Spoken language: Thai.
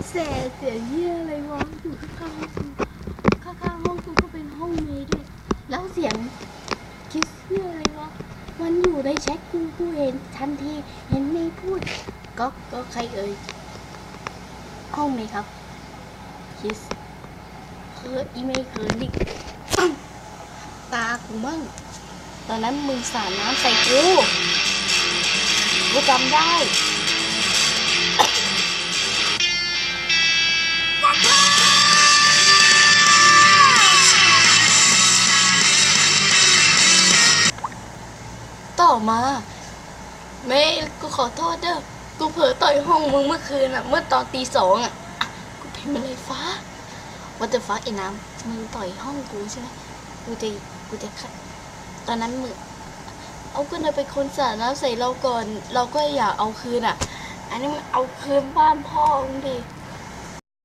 แสบเสียงเหี้ยอะไรวะอยู่ข้างๆห้องกูก็เป็นห้องเมย์ด้วยแล้วเสียงคิสเหี้ยอะไรวะมันอยู่ในแชทกูเห็นทันทีเห็นเมย์พูดก็ใครเอ่ยห้องเมย์ครับคิสอีเมย์เขินดิตากูมั่งตอนนั้นมึงสาดน้ำใส่กูจำได้ต่อมาเมย์กูขอโทษเด้อกูเผลอต่อยห้องมึงเมื่อคืนอ่ะเมื่อตอนตี 2อ่ะกูเป็นอะไรฟ้าวัตเตอร์ฟ้าไอ้น้ำมึงต่อยห้องกูใช่ไหมกูจะขัดตอนนั้นมึงเอาก็เลยไปคนสาดน้ำใส่เราก่อนเราก็อยากเอาคืนอ่ะอันนี้มันเอาคืนบ้านพ่อมึงดิ